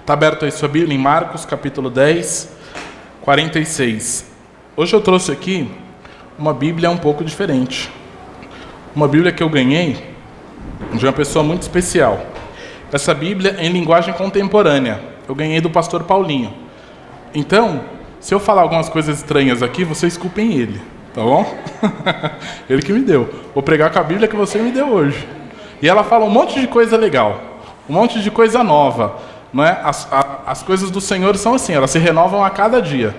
Está aberto aí sua Bíblia em Marcos, capítulo 10, 46. Hoje eu trouxe aqui uma Bíblia um pouco diferente. Uma Bíblia que eu ganhei de uma pessoa muito especial. Essa Bíblia é em linguagem contemporânea. Eu ganhei do pastor Paulinho. Então, se eu falar algumas coisas estranhas aqui, vocês culpem ele, tá bom? Ele que me deu. Vou pregar com a Bíblia que você me deu hoje. E ela fala um monte de coisa legal, um monte de coisa nova. Não é? As coisas do Senhor são assim, elas se renovam a cada dia.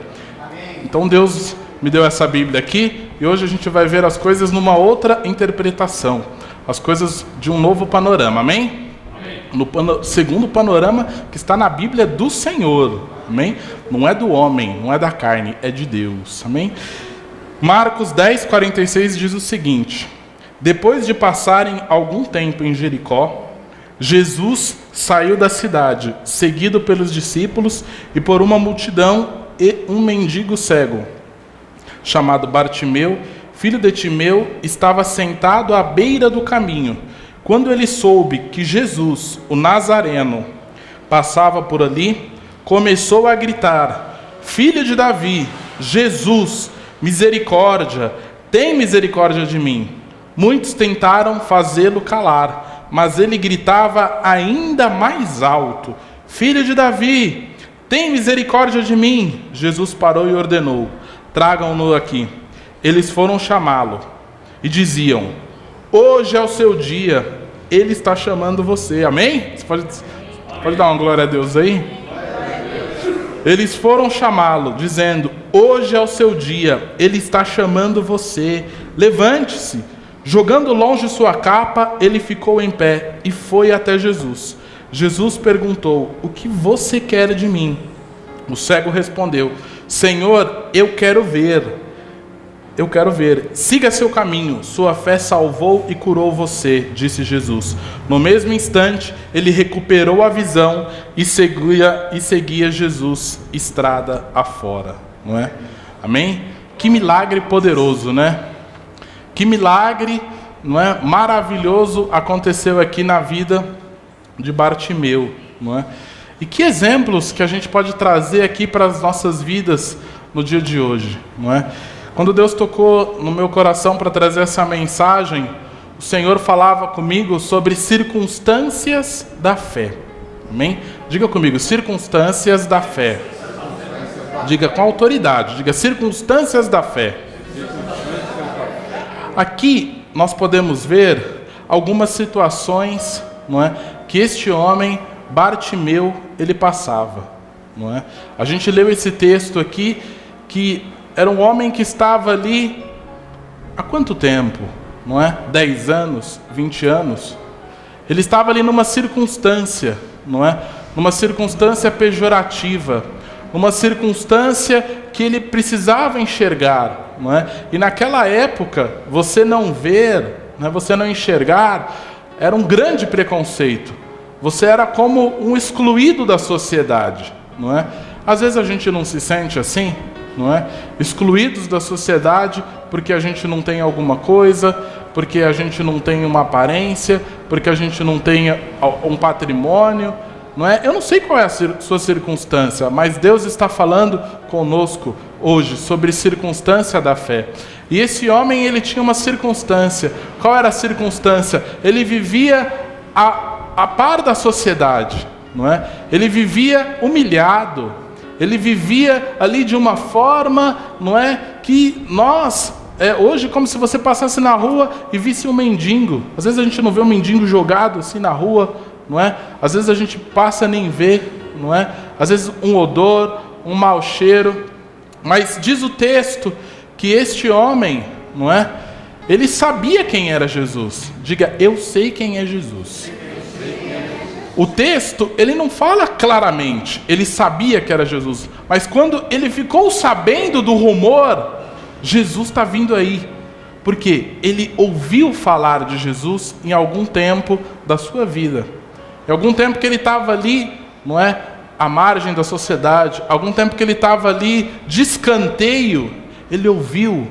Então Deus me deu essa Bíblia aqui e hoje a gente vai ver as coisas numa outra interpretação, as coisas de um novo panorama, amém? No segundo panorama que está na Bíblia do Senhor, amém? Não é do homem, não é da carne, é de Deus, amém? Marcos 10, 46 diz o seguinte: depois de passarem algum tempo em Jericó, Jesus saiu da cidade, seguido pelos discípulos e por uma multidão e um mendigo cego, chamado Bartimeu, filho de Timeu, estava sentado à beira do caminho. Quando ele soube que Jesus, o Nazareno, passava por ali, começou a gritar: Filho de Davi, Jesus, misericórdia, tem misericórdia de mim. Muitos tentaram fazê-lo calar, mas ele gritava ainda mais alto: Filho de Davi, tem misericórdia de mim. Jesus parou e ordenou: tragam-no aqui. Eles foram chamá-lo e diziam: hoje é o seu dia, ele está chamando você. Amém? Você pode dar uma glória a Deus aí? Eles foram chamá-lo, dizendo: hoje é o seu dia, ele está chamando você. Levante-se. Jogando longe sua capa, ele ficou em pé e foi até Jesus. Jesus perguntou: o que você quer de mim? O cego respondeu: Senhor, eu quero ver. Eu quero ver. Siga seu caminho. Sua fé salvou e curou você, disse Jesus. No mesmo instante, ele recuperou a visão e seguia Jesus estrada afora. Não é? Amém? Que milagre poderoso, né? Que milagre, não é, maravilhoso aconteceu aqui na vida de Bartimeu, não é? E que exemplos que a gente pode trazer aqui para as nossas vidas no dia de hoje, não é? Quando Deus tocou no meu coração para trazer essa mensagem, o Senhor falava comigo sobre circunstâncias da fé. Amém? Diga comigo, circunstâncias da fé. Diga com autoridade, diga circunstâncias da fé. Aqui nós podemos ver algumas situações, não é, que este homem, Bartimeu, ele passava, não é? A gente leu esse texto aqui, que era um homem que estava ali há quanto tempo? Não é? 10 anos, 20 anos? Ele estava ali numa circunstância, não é? Numa circunstância pejorativa, numa circunstância que ele precisava enxergar, não é? E naquela época, você não ver, né, você não enxergar, era um grande preconceito. Você era como um excluído da sociedade, não é? Às vezes a gente não se sente assim, não é? Excluídos da sociedade porque a gente não tem alguma coisa, porque a gente não tem uma aparência, porque a gente não tem um patrimônio, não é? Eu não sei qual é a sua circunstância, mas Deus está falando conosco hoje sobre circunstância da fé. E esse homem, ele tinha uma circunstância. Qual era a circunstância? Ele vivia a par da sociedade, não é? Ele vivia humilhado. Ele vivia ali de uma forma, não é? Que nós, hoje, como se você passasse na rua e visse um mendigo. Às vezes a gente não vê um mendigo jogado assim na rua, não é? Às vezes a gente passa nem vê, não é? Às vezes um odor, um mau cheiro. Mas diz o texto que este homem, não é? Ele sabia quem era Jesus. Diga, eu sei quem é Jesus. O texto, ele não fala claramente, ele sabia que era Jesus. Mas quando ele ficou sabendo do rumor, Jesus está vindo aí. Porque ele ouviu falar de Jesus em algum tempo da sua vida. Em algum tempo que ele estava ali, não é, à margem da sociedade, algum tempo que ele estava ali de escanteio, ele ouviu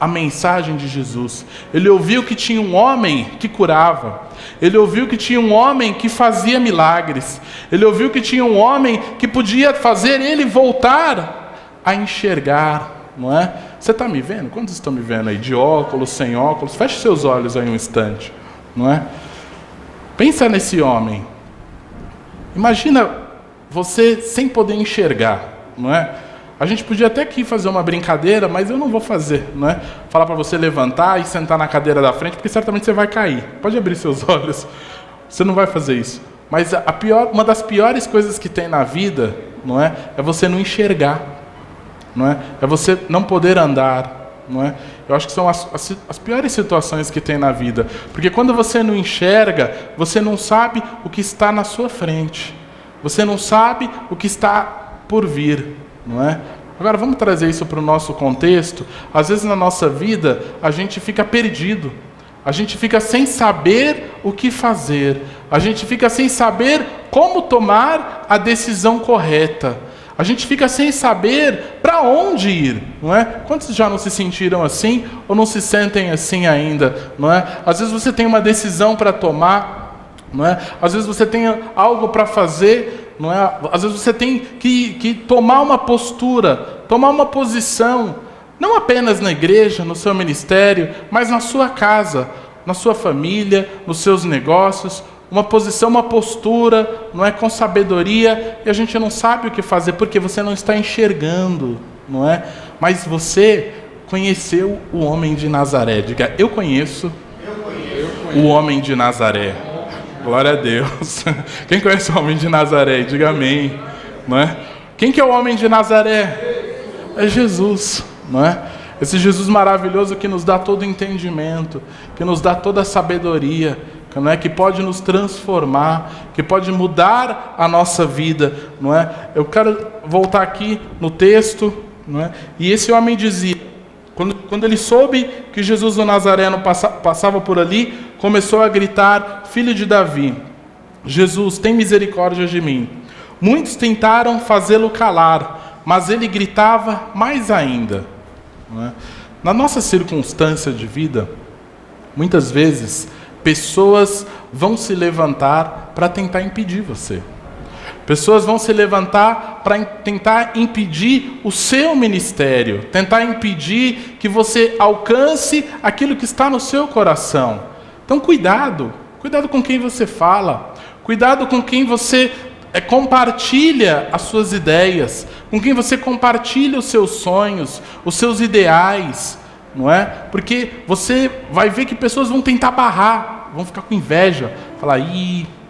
a mensagem de Jesus. Ele ouviu que tinha um homem que curava. Ele ouviu que tinha um homem que fazia milagres. Ele ouviu que tinha um homem que podia fazer ele voltar a enxergar, não é? Você está me vendo? Quantos estão me vendo aí? De óculos, sem óculos? Feche seus olhos aí um instante, não é? Pensa nesse homem. Imagina você sem poder enxergar, não é? A gente podia até aqui fazer uma brincadeira, mas eu não vou fazer, não é? Falar para você levantar e sentar na cadeira da frente, porque certamente você vai cair. Pode abrir seus olhos. Você não vai fazer isso. Mas uma das piores coisas que tem na vida, não é? É você não enxergar, não é? É você não poder andar, não é? Eu acho que são as piores situações que tem na vida. Porque quando você não enxerga, você não sabe o que está na sua frente. Você não sabe o que está por vir, não é? Agora vamos trazer isso para o nosso contexto. Às vezes na nossa vida a gente fica perdido. A gente fica sem saber o que fazer. A gente fica sem saber como tomar a decisão correta. A gente fica sem saber para onde ir, não é? Quantos já não se sentiram assim ou não se sentem assim ainda, não é? Às vezes você tem uma decisão para tomar, não é? Às vezes você tem algo para fazer, não é? Às vezes você tem que tomar uma postura, tomar uma posição, não apenas na igreja, no seu ministério, mas na sua casa, na sua família, nos seus negócios. Uma posição, uma postura, não é, com sabedoria, e a gente não sabe o que fazer, porque você não está enxergando, não é? Mas você conheceu o homem de Nazaré. Diga, eu conheço o homem de Nazaré. Glória a Deus. Quem conhece o homem de Nazaré? Diga amém. Não é? Quem que é o homem de Nazaré? É Jesus, não é? Esse Jesus maravilhoso que nos dá todo entendimento, que nos dá toda a sabedoria, não é? Que pode nos transformar, que pode mudar a nossa vida, não é? Eu quero voltar aqui no texto, não é? E esse homem dizia, quando ele soube que Jesus o Nazareno passava por ali, começou a gritar, filho de Davi, Jesus, tem misericórdia de mim. Muitos tentaram fazê-lo calar, mas ele gritava mais ainda, não é? Na nossa circunstância de vida, muitas vezes pessoas vão se levantar para tentar impedir você. Pessoas vão se levantar para tentar impedir o seu ministério, tentar impedir que você alcance aquilo que está no seu coração. Então cuidado com quem você fala, cuidado com quem você compartilha as suas ideias, com quem você compartilha os seus sonhos, os seus ideais, não é? Porque você vai ver que pessoas vão tentar barrar, vão ficar com inveja, falar,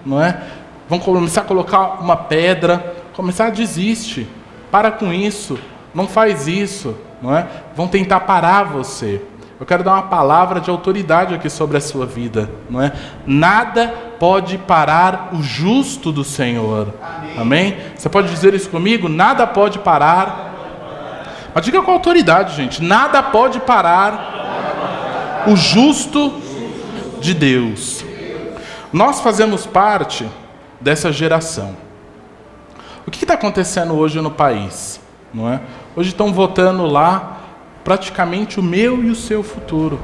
não é? Vão começar a colocar uma pedra, começar a desistir, para com isso, não faz isso, não é? Vão tentar parar você. Eu quero dar uma palavra de autoridade aqui sobre a sua vida, não é? Nada pode parar o justo do Senhor. Amém? Você pode dizer isso comigo? Nada pode parar. Mas diga com autoridade, gente. Nada pode parar o justo de Deus. Nós fazemos parte dessa geração. O que está acontecendo hoje no país? Não é? Hoje estão votando lá praticamente o meu e o seu futuro.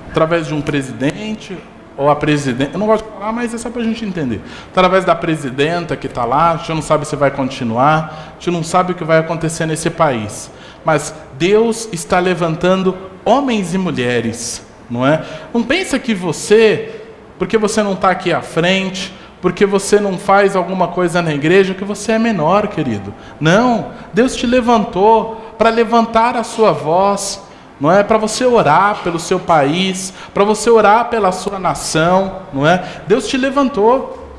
Através de um presidente ou a presidenta. Eu não gosto de falar, mas é só para a gente entender. Através da presidenta que está lá, a gente não sabe se vai continuar, a gente não sabe o que vai acontecer nesse país. Mas Deus está levantando homens e mulheres, não é? Não pensa que você, porque você não está aqui à frente, porque você não faz alguma coisa na igreja, que você é menor, querido. Não, Deus te levantou para levantar a sua voz, não é? Para você orar pelo seu país, para você orar pela sua nação, não é? Deus te levantou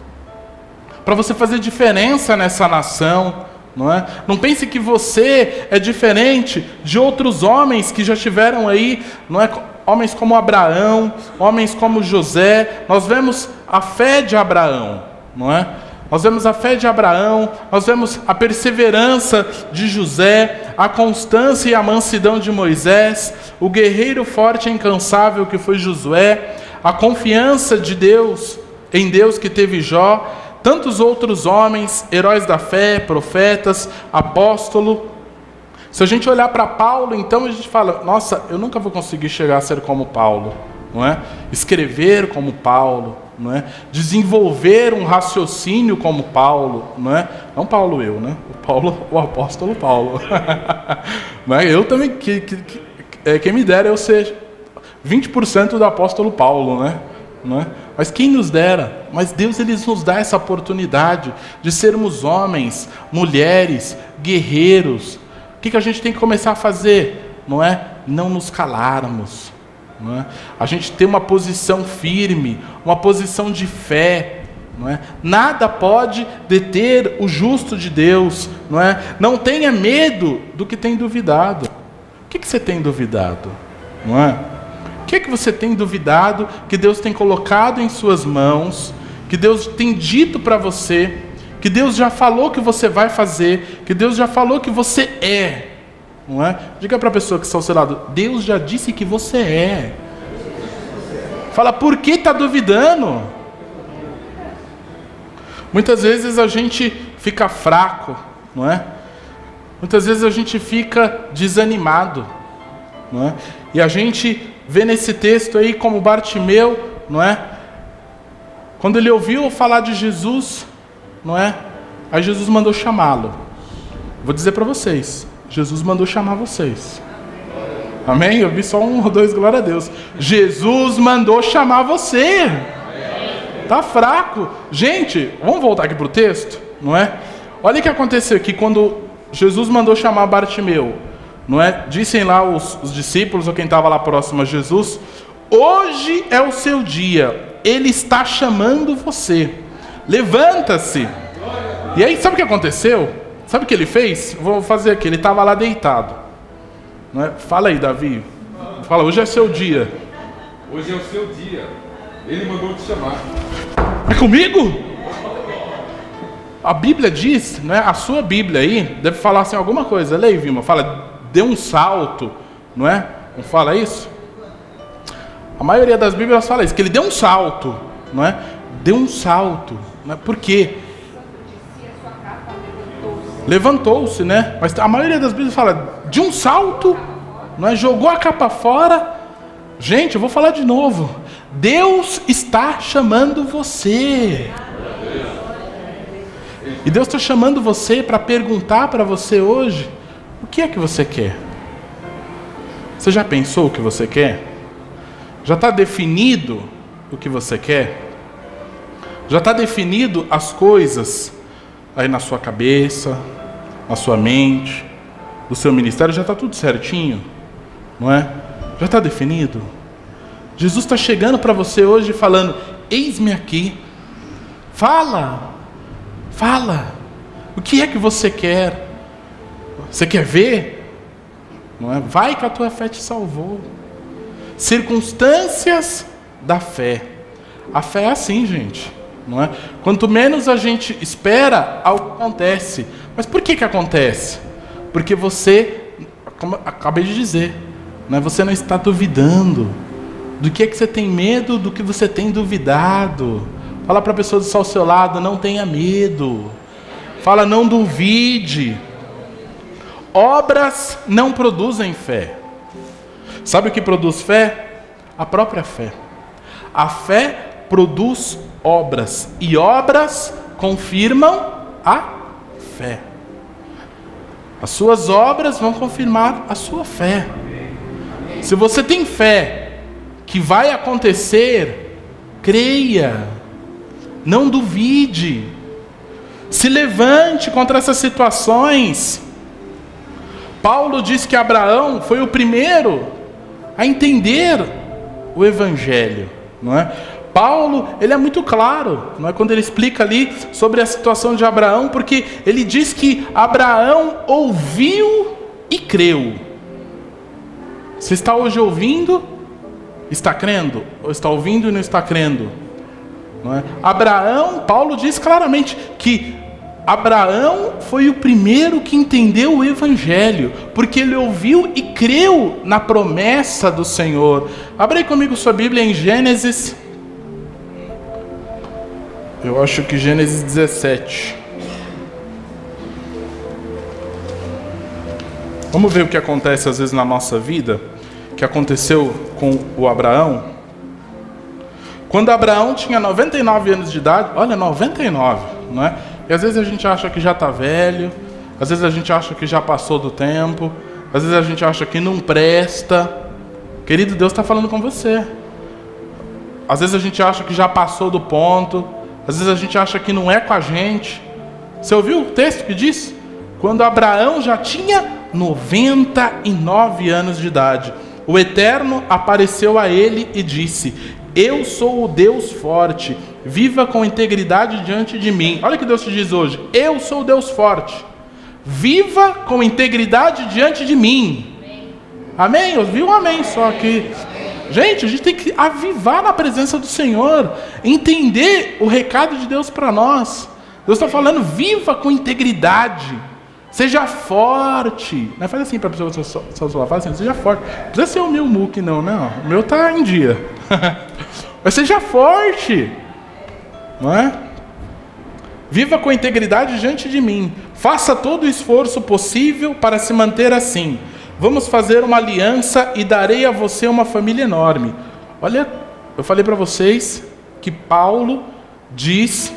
para você fazer diferença nessa nação. Não é? Não pense que você é diferente de outros homens que já tiveram aí, não é? Homens como Abraão, homens como José. Nós vemos a fé de Abraão, não é? Nós vemos a fé de Abraão, nós vemos a perseverança de José, a constância e a mansidão de Moisés, o guerreiro forte e incansável que foi Josué, a confiança de Deus, em Deus que teve Jó, tantos outros homens, heróis da fé, profetas, apóstolos, Se a gente olhar para Paulo, então a gente fala, nossa, eu nunca vou conseguir chegar a ser como Paulo, não é? Escrever como Paulo, não é? Desenvolver um raciocínio como Paulo, não é? Não Paulo eu, né? O apóstolo Paulo. Não é? Eu também, quem me dera eu ser 20% do apóstolo Paulo, né? Não é? Mas quem nos dera? Mas Deus, ele nos dá essa oportunidade de sermos homens, mulheres, guerreiros. O que a gente tem que começar a fazer? Não é? Não nos calarmos. Não é? A gente ter uma posição firme, uma posição de fé. Não é? Nada pode deter o justo de Deus. Não é? Não tenha medo do que tem duvidado. O que você tem duvidado? Não é? O que você tem duvidado que Deus tem colocado em suas mãos, que Deus tem dito para você, que Deus já falou que você vai fazer, que Deus já falou que você é, não é? Diga para a pessoa que está ao seu lado, Deus já disse que você é. Fala, por que está duvidando? Muitas vezes a gente fica fraco, não é? Muitas vezes a gente fica desanimado, não é? E a gente vê nesse texto aí como Bartimeu, não é? Quando ele ouviu falar de Jesus, não é? Aí Jesus mandou chamá-lo. Vou dizer para vocês, Jesus mandou chamar vocês. Amém? Eu vi só 1 ou 2, glória a Deus. Jesus mandou chamar você. Tá fraco. Gente, vamos voltar aqui para o texto, não é? Olha o que aconteceu aqui quando Jesus mandou chamar Bartimeu. Não é? Dizem lá os discípulos, ou quem estava lá próximo a Jesus, hoje é o seu dia, Ele está chamando você, levanta-se. E aí, sabe o que aconteceu? Sabe o que ele fez? Vou fazer aqui, ele estava lá deitado. Não é? Fala aí, Davi. Fala, hoje é seu dia. Hoje é o seu dia, Ele mandou te chamar. É comigo? A Bíblia diz, né, a sua Bíblia aí, deve falar assim alguma coisa. Lê, Vilma, fala, deu um salto, não é? Não fala isso? A maioria das Bíblias fala isso, que ele deu um salto, não é? Deu um salto, não é? Por quê? Levantou-se, né? Mas a maioria das Bíblias fala, de um salto, não é? Jogou a capa fora. Gente, eu vou falar de novo. Deus está chamando você. E Deus está chamando você para perguntar para você hoje, o que é que você quer? Você já pensou o que você quer? Já está definido o que você quer? Já está definido as coisas aí na sua cabeça, na sua mente, do seu ministério? Já está tudo certinho? Não é? Já está definido? Jesus está chegando para você hoje falando, eis-me aqui. Fala, o que é que você quer? Você quer ver? Não é? Vai que a tua fé te salvou. Circunstâncias da fé. A fé é assim, gente. Não é? Quanto menos a gente espera, algo acontece. Mas por que acontece? Porque você, como acabei de dizer, não é? Você não está duvidando. Do que é que você tem medo, do que você tem duvidado. Fala para a pessoa do ao seu lado, não tenha medo. Fala, não duvide. Obras não produzem fé. Sabe o que produz fé? A própria fé. A fé produz obras. E obras confirmam a fé. As suas obras vão confirmar a sua fé. Se você tem fé que vai acontecer, creia. Não duvide. Se levante contra essas situações. Paulo diz que Abraão foi o primeiro a entender o Evangelho, não é? Paulo, ele é muito claro, não é? Quando ele explica ali sobre a situação de Abraão, porque ele diz que Abraão ouviu e creu. Você está hoje ouvindo, está crendo? Ou está ouvindo e não está crendo? Não é? Abraão, Paulo diz claramente que Abraão foi o primeiro que entendeu o Evangelho, porque ele ouviu e creu na promessa do Senhor. Abre aí comigo sua Bíblia em Gênesis. Eu acho que Gênesis 17. Vamos ver o que acontece às vezes na nossa vida, que aconteceu com o Abraão. Quando Abraão tinha 99 anos de idade, olha, 99, não é? E às vezes a gente acha que já está velho, às vezes a gente acha que já passou do tempo, às vezes a gente acha que não presta. Querido, Deus está falando com você. Às vezes a gente acha que já passou do ponto, às vezes a gente acha que não é com a gente. Você ouviu o texto que diz? Quando Abraão já tinha 99 anos de idade, o Eterno apareceu a ele e disse: eu sou o Deus forte, viva com integridade diante de mim. Olha o que Deus te diz hoje: eu sou o Deus forte, viva com integridade diante de mim. Amém? Eu vi um amém só aqui. Gente, a gente tem que avivar na presença do Senhor, entender o recado de Deus para nós. Deus está falando: viva com integridade, seja forte. Não faz assim para a pessoa do seu celular, faz assim: seja forte. Não precisa ser o meu muque, não. O meu está em dia. Mas seja forte, não é? Viva com integridade diante de mim. Faça todo o esforço possível para se manter assim. Vamos fazer uma aliança e darei a você uma família enorme. Olha, eu falei para vocês que Paulo diz,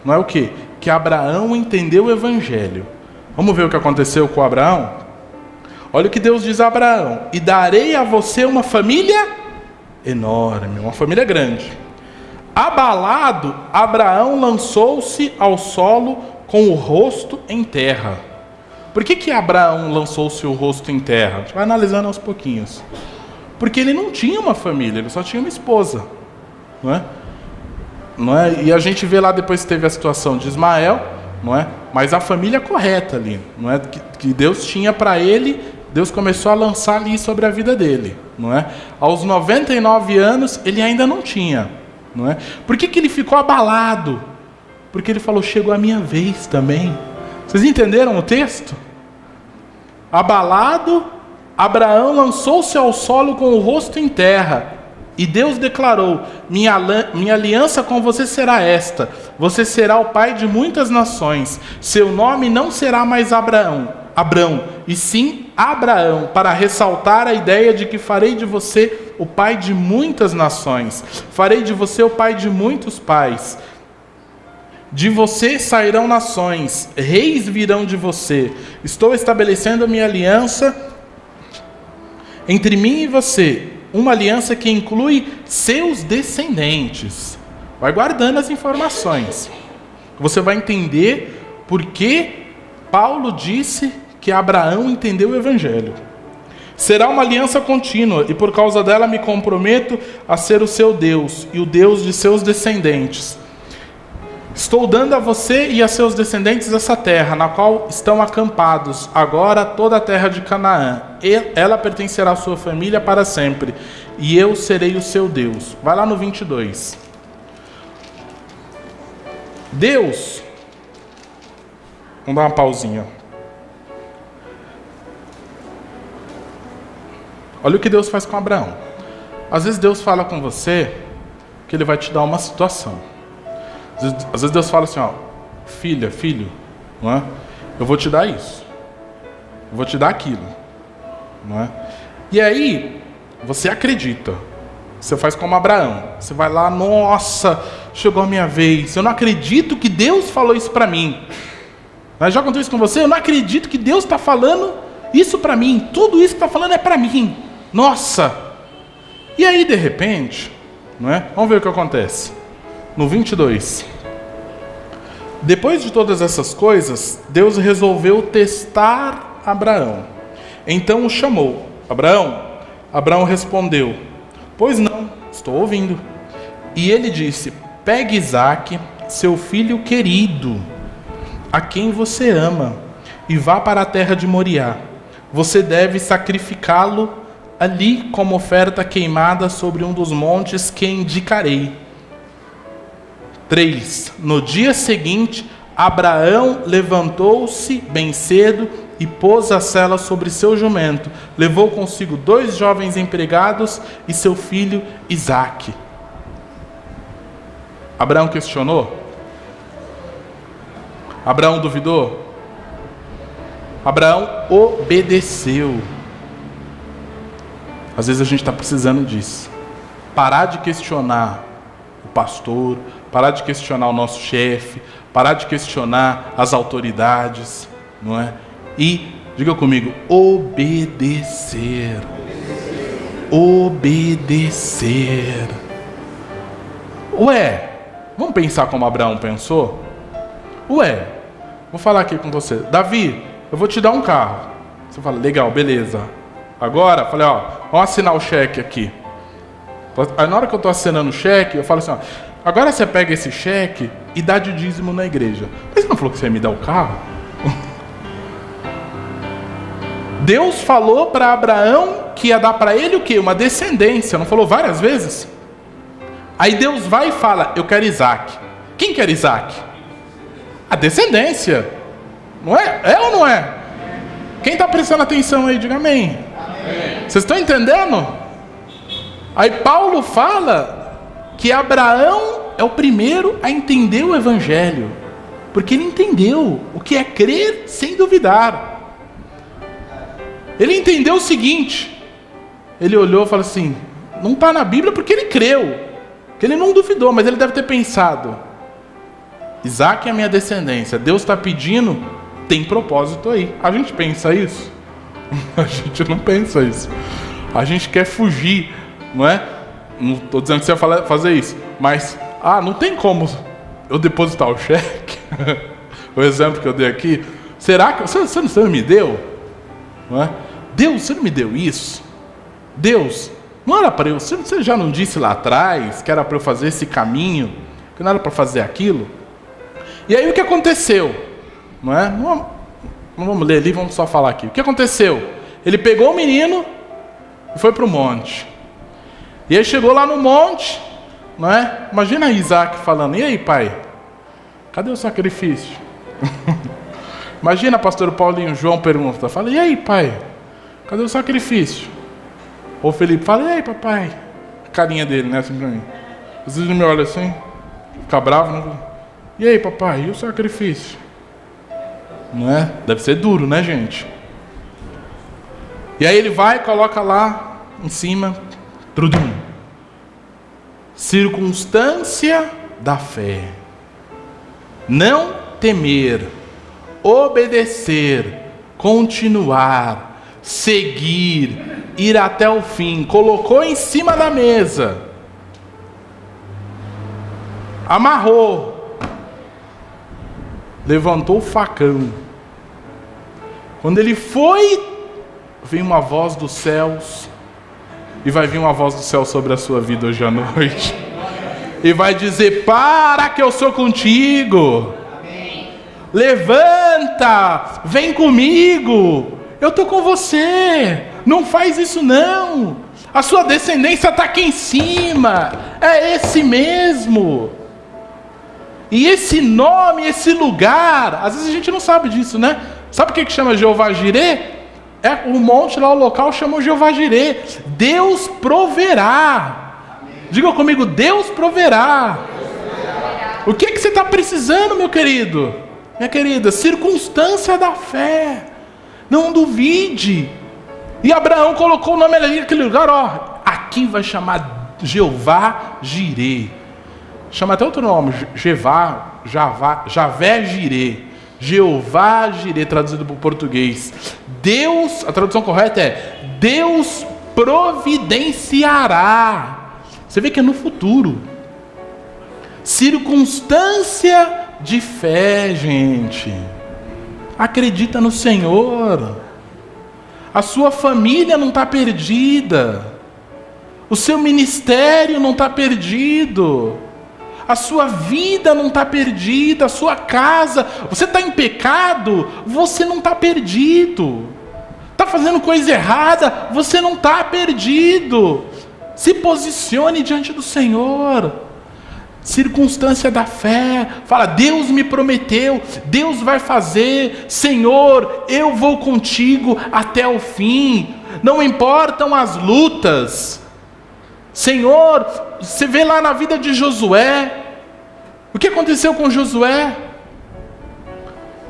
não é o quê? Que Abraão entendeu o evangelho. Vamos ver o que aconteceu com Abraão? Olha o que Deus diz a Abraão: e darei a você uma família enorme, uma família grande. Abalado, Abraão lançou-se ao solo com o rosto em terra. Por que Abraão lançou-se o rosto em terra? A gente vai analisando aos pouquinhos. Porque ele não tinha uma família, ele só tinha uma esposa. Não é? E a gente vê lá depois que teve a situação de Ismael, não é? Mas a família correta ali, não é? Que Deus tinha para ele, Deus começou a lançar ali sobre a vida dele. Não é? Aos 99 anos ele ainda não tinha. Não é? Por que ele ficou abalado? Porque ele falou: chegou a minha vez também. Vocês entenderam o texto? Abalado, Abraão lançou-se ao solo com o rosto em terra. E Deus declarou: minha aliança com você será esta: você será o pai de muitas nações. Seu nome não será mais Abrão, e sim Abraão, para ressaltar a ideia de que farei de você o pai de muitas nações. Farei de você o pai de muitos pais. De você sairão nações, reis virão de você. Estou estabelecendo a minha aliança entre mim e você, uma aliança que inclui seus descendentes. Vai guardando as informações. Você vai entender por que Paulo disse que Abraão entendeu o evangelho. Será uma aliança contínua, e por causa dela me comprometo a ser o seu Deus e o Deus de seus descendentes. Estou dando a você e a seus descendentes essa terra, na qual estão acampados agora toda a terra de Canaã. Ela pertencerá à sua família para sempre, e eu serei o seu Deus. Vai lá no 22. Deus, vamos dar uma pausinha. Olha o que Deus faz com Abraão. Às vezes Deus fala com você que Ele vai te dar uma situação. Às vezes Deus fala assim: ó, filha, filho, não é? Eu vou te dar isso, eu vou te dar aquilo, não é? E aí você acredita, você faz como Abraão, você vai lá: nossa, chegou a minha vez, eu não acredito que Deus falou isso para mim. Já aconteceu isso com você? Eu não acredito que Deus está falando isso para mim, tudo isso que está falando é para mim, nossa. E aí de repente, não é? Vamos ver o que acontece. No 22, depois de todas essas coisas, Deus resolveu testar Abraão. Então o chamou: Abraão. Abraão respondeu: pois não, estou ouvindo. E ele disse: pegue Isaque, seu filho querido, a quem você ama, e vá para a terra de Moriá. Você deve sacrificá-lo ali como oferta queimada sobre um dos montes que indicarei. 3. No dia seguinte, Abraão levantou-se bem cedo e pôs a sela sobre seu jumento. Levou consigo 2 jovens empregados e seu filho Isaque. Abraão questionou? Abraão duvidou? Abraão obedeceu. Às vezes a gente está precisando disso. Parar de questionar o pastor, parar de questionar o nosso chefe, parar de questionar as autoridades, não é? E, diga comigo, obedecer. Obedecer. Ué, vamos pensar como Abraão pensou? Ué, vou falar aqui com você. Davi, eu vou te dar um carro. Você fala, legal, beleza. Agora, falei, ó, vamos assinar o cheque aqui. Aí na hora que eu estou assinando o cheque, eu falo assim, ó, agora você pega esse cheque e dá de dízimo na igreja. Mas você não falou que você ia me dar o carro? Deus falou para Abraão que ia dar para ele o quê? Uma descendência. Não falou várias vezes? Aí Deus vai e fala, eu quero Isaac. Quem quer Isaac? A descendência. Não é? É ou não é? Quem está prestando atenção aí, diga amém. Vocês estão entendendo? Aí Paulo fala que Abraão é o primeiro a entender o evangelho, porque ele entendeu o que é crer sem duvidar. Ele entendeu o seguinte, ele olhou e falou assim, não está na Bíblia porque ele creu, porque ele não duvidou, mas ele deve ter pensado, Isaac é a minha descendência, Deus está pedindo, tem propósito aí. A gente pensa isso? A gente não pensa isso. A gente quer fugir, não é? Não estou dizendo que você vai fazer isso, mas, não tem como eu depositar o cheque? O exemplo que eu dei aqui, será que você não me deu? Não é? Deus, você não me deu isso? Deus, não era para eu, você já não disse lá atrás que era para eu fazer esse caminho, que não era para fazer aquilo? E aí o que aconteceu? Não é? Não vamos ler ali, vamos só falar aqui. O que aconteceu? Ele pegou o menino e foi para o monte. E aí chegou lá no monte, não é? Imagina Isaac falando, e aí pai, cadê o sacrifício? Imagina pastor Paulinho, João pergunta, fala, e aí pai, cadê o sacrifício? Ou Felipe fala, e aí papai? A carinha dele, né, assim pra mim. Às vezes ele me olha assim, fica bravo, né? E aí papai, e o sacrifício? Não é? Deve ser duro, né, gente? E aí ele vai e coloca lá em cima, trudum, circunstância da fé. Não temer, obedecer, continuar, seguir, ir até o fim. Colocou em cima da mesa, amarrou, levantou o facão. Quando ele foi, veio uma voz dos céus, e vai vir uma voz do céu sobre a sua vida hoje à noite, e vai dizer, para que eu sou contigo, levanta, vem comigo, eu estou com você, não faz isso não, a sua descendência está aqui em cima, é esse mesmo. E esse nome, esse lugar, às vezes a gente não sabe disso, né? Sabe o que chama Jeová Jirê? O monte lá, o local, chama Jeová Jirê. Deus proverá. Diga comigo, Deus proverá. O que você está precisando, meu querido? Minha querida, circunstância da fé. Não duvide. E Abraão colocou o nome ali naquele lugar, ó. Aqui vai chamar Jeová Jirê. Chama até outro nome, Javé Jirê, Jeová Jirê, traduzido para o português. Deus, a tradução correta é Deus providenciará. Você vê que é no futuro. Circunstância de fé, gente. Acredita no Senhor. A sua família não está perdida. O seu ministério não está perdido. A sua vida não está perdida, a sua casa, você está em pecado, você não está perdido. Está fazendo coisa errada, você não está perdido. Se posicione diante do Senhor. Circunstância da fé. Fala, Deus me prometeu, Deus vai fazer. Senhor, eu vou contigo até o fim. Não importam as lutas. Senhor, você vê lá na vida de Josué, o que aconteceu com Josué?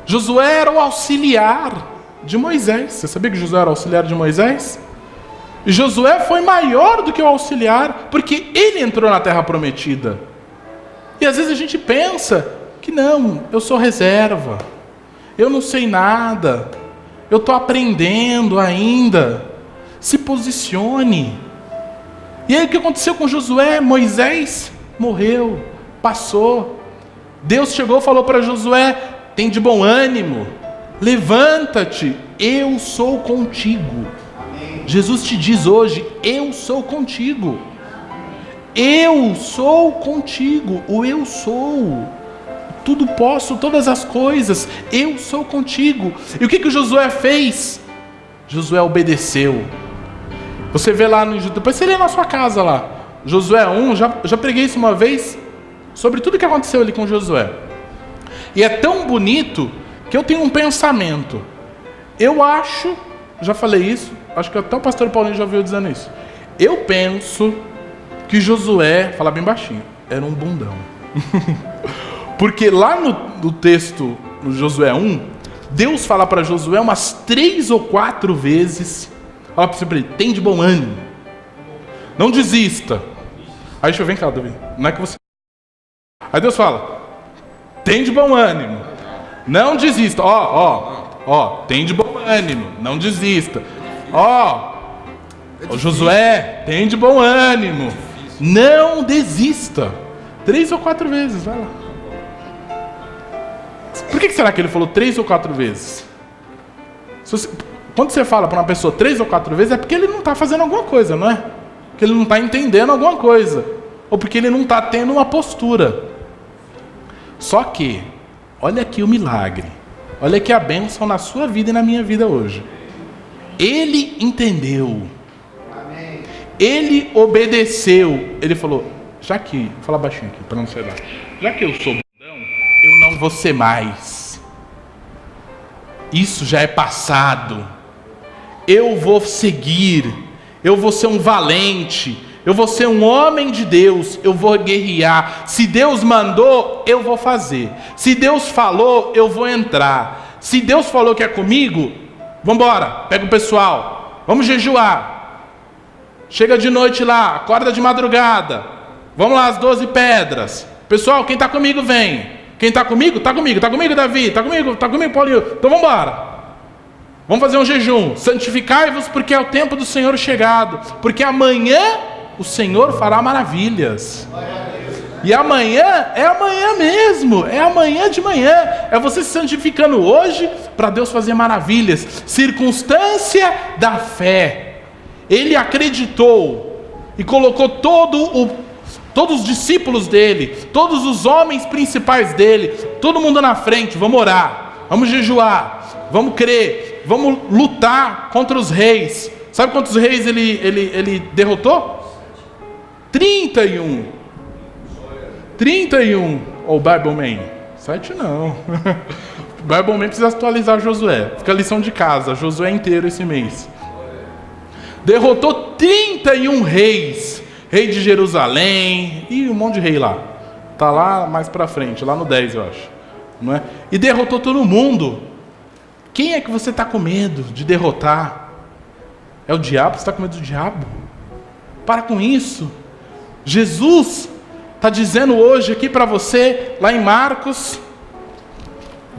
Josué era o auxiliar, de Moisés. Você sabia que Josué era auxiliar de Moisés? E Josué foi maior do que o auxiliar, porque ele entrou na terra prometida. E às vezes a gente pensa que não, eu sou reserva, eu não sei nada, eu estou aprendendo ainda. Se posicione. E aí o que aconteceu com Josué? Moisés morreu, passou. Deus chegou e falou para Josué: tem de bom ânimo, levanta-te, eu sou contigo. Jesus te diz hoje: eu sou contigo. Eu sou contigo. O eu sou. Tudo posso, todas as coisas. Eu sou contigo. E o que o Josué fez? Josué obedeceu. Você vê lá no... Depois você lê na sua casa lá. Josué 1, já preguei isso uma vez, sobre tudo que aconteceu ali com Josué. E é tão bonito que eu tenho um pensamento. Eu acho, já falei isso, acho que até o pastor Paulinho já ouviu dizendo isso. Eu penso que Josué, falar bem baixinho, era um bundão. Porque lá no texto, no Josué 1, Deus fala para Josué umas 3 ou 4 vezes, fala para ele: tem de bom ânimo, não desista. Aí deixa eu ver, cá, Davi, não é que você... Aí Deus fala: tem de bom ânimo, não desista. Tem de bom ânimo, não desista. Josué, tem de bom ânimo, não desista. 3 ou 4 vezes, vai lá. Por que será que ele falou 3 ou 4 vezes? Quando você fala para uma pessoa 3 ou 4 vezes, é porque ele não está fazendo alguma coisa, não é? Porque ele não está entendendo alguma coisa. Ou porque ele não está tendo uma postura. Só que, olha aqui o milagre. Olha aqui a bênção na sua vida e na minha vida hoje. Ele entendeu. Ele obedeceu. Ele falou: já que, vou falar baixinho aqui para não ser lá. Já que eu sou bundão, eu não vou ser mais. Isso já é passado. Eu vou seguir. Eu vou ser um valente. Eu vou ser um homem de Deus. Eu vou guerrear. Se Deus mandou, eu vou fazer. Se Deus falou, eu vou entrar. Se Deus falou que é comigo, vamos embora. Pega o pessoal. Vamos jejuar. Chega de noite lá, acorda de madrugada. Vamos lá, as 12 pedras. Pessoal, quem está comigo, vem. Quem está comigo? Está comigo. Está comigo, Davi? Está comigo, Paulinho? Então vamos embora. Vamos fazer um jejum. Santificai-vos, porque é o tempo do Senhor chegado. Porque amanhã o Senhor fará maravilhas. E amanhã é amanhã mesmo. É amanhã de manhã. É você se santificando hoje para Deus fazer maravilhas. Circunstância da fé. Ele acreditou e colocou todos os discípulos dele, todos os homens principais dele, todo mundo na frente. Vamos orar, vamos jejuar, vamos crer, vamos lutar contra os reis. Sabe quantos reis ele derrotou? 31. Ô, Bible Man, 7 não. O Bible Man precisa atualizar Josué. Fica a lição de casa, Josué inteiro esse mês. Derrotou 31 reis. Rei de Jerusalém. E um monte de rei lá. Está lá mais para frente, lá no 10 eu acho. Não é? E derrotou todo mundo. Quem é que você está com medo de derrotar? É o diabo? Você está com medo do diabo? Para com isso. Jesus está dizendo hoje aqui para você, lá em Marcos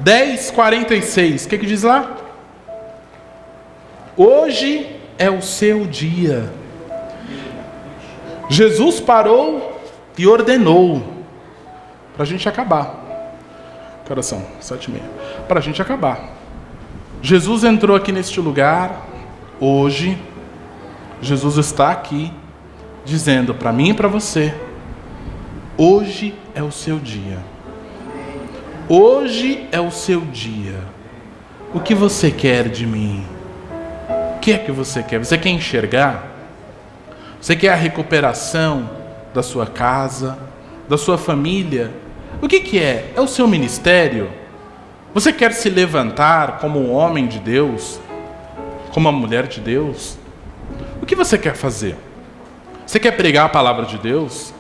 10:46. O que diz lá? Hoje é o seu dia. Jesus parou e ordenou para a gente acabar. Que horas são? 7:30. Para a gente acabar. Jesus entrou aqui neste lugar. Hoje, Jesus está aqui dizendo para mim e para você: hoje é o seu dia. Hoje é o seu dia. O que você quer de mim? O que é que você quer? Você quer enxergar? Você quer a recuperação da sua casa, da sua família? O que é? É o seu ministério? Você quer se levantar como um homem de Deus? Como uma mulher de Deus? O que você quer fazer? Você quer pregar a palavra de Deus?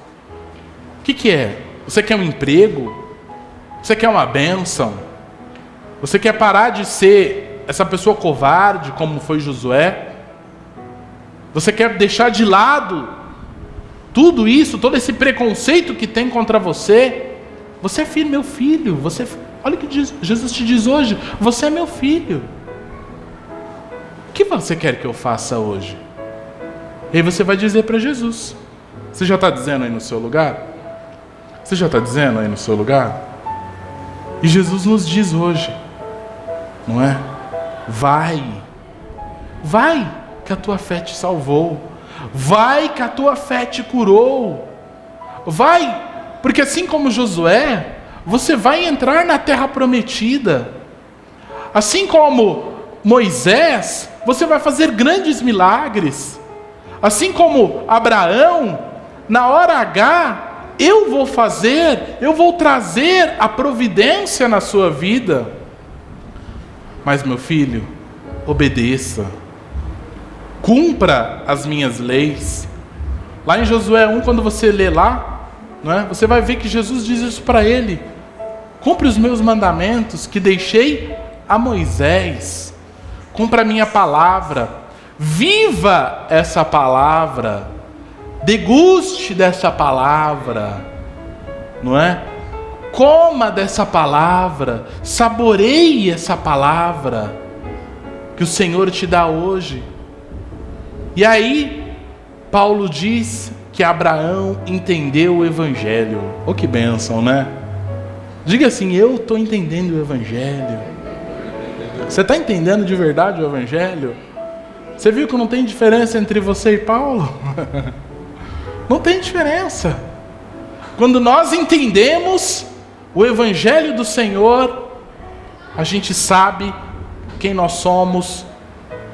O que é? Você quer um emprego? Você quer uma bênção? Você quer parar de ser essa pessoa covarde, como foi Josué? Você quer deixar de lado tudo isso, todo esse preconceito que tem contra você? Você é filho, meu filho. Olha o que Jesus te diz hoje. Você é meu filho. O que você quer que eu faça hoje? E aí você vai dizer para Jesus. Você já está dizendo aí no seu lugar? Você já está dizendo aí no seu lugar? E Jesus nos diz hoje, não é? Vai, que a tua fé te salvou. Vai, que a tua fé te curou. Vai, porque assim como Josué, você vai entrar na terra prometida. Assim como Moisés, você vai fazer grandes milagres. Assim como Abraão, na hora H, eu vou trazer a providência na sua vida. Mas, meu filho, obedeça. Cumpra as minhas leis. Lá em Josué 1, quando você lê lá, não é? Você vai ver que Jesus diz isso para ele. Cumpre os meus mandamentos que deixei a Moisés. Cumpra a minha palavra. Viva essa palavra. Deguste dessa palavra. Não é? Coma dessa palavra. Saboreie essa palavra que o Senhor te dá hoje. E aí, Paulo diz que Abraão entendeu o Evangelho. Oh, que bênção, né? Diga assim, eu estou entendendo o Evangelho. Você está entendendo de verdade o Evangelho? Você viu que não tem diferença entre você e Paulo? Não tem diferença. Quando nós entendemos o Evangelho do Senhor, a gente sabe quem nós somos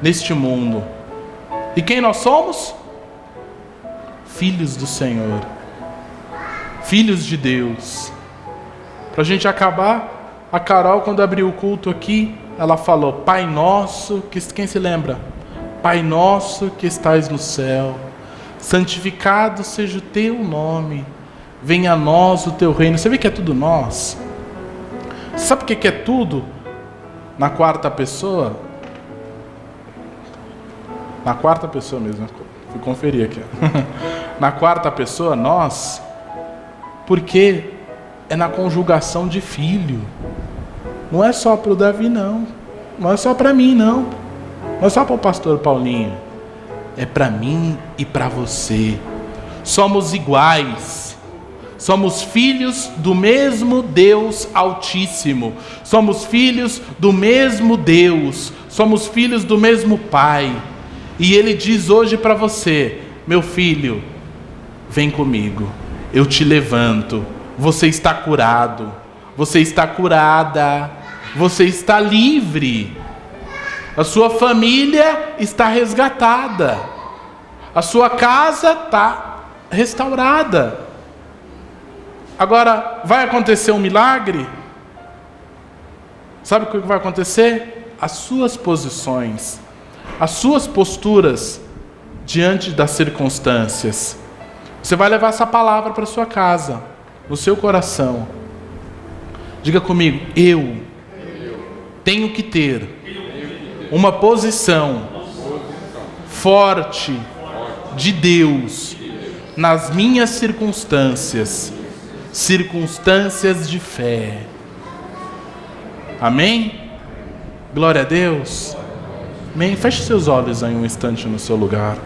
neste mundo. E quem nós somos? Filhos do Senhor. Filhos de Deus. Para a gente acabar, a Carol, quando abriu o culto aqui, ela falou, Pai nosso, quem se lembra? Pai nosso que estais no céu, santificado seja o teu nome, venha a nós o teu reino. Você vê que é tudo nós? Sabe por que é tudo na quarta pessoa? Na quarta pessoa mesmo, fui conferir aqui. Na quarta pessoa, nós, porque é na conjugação de filho. Não é só para o Davi, não. Não é só para mim, não. Não é só para o pastor Paulinho. É para mim e para você. Somos iguais. Somos filhos do mesmo Deus Altíssimo. Somos filhos do mesmo Deus. Somos filhos do mesmo Pai. E Ele diz hoje para você, meu filho, vem comigo, eu te levanto, você está curado, você está curada, você está livre, a sua família está resgatada, a sua casa está restaurada. Agora, vai acontecer um milagre? Sabe o que vai acontecer? As suas posições, as suas posturas diante das circunstâncias. Você vai levar essa palavra para sua casa, no seu coração. Diga comigo, eu tenho que ter uma posição forte de Deus nas minhas circunstâncias, circunstâncias de fé. Amém? Glória a Deus. Amém? Feche seus olhos aí um instante no seu lugar.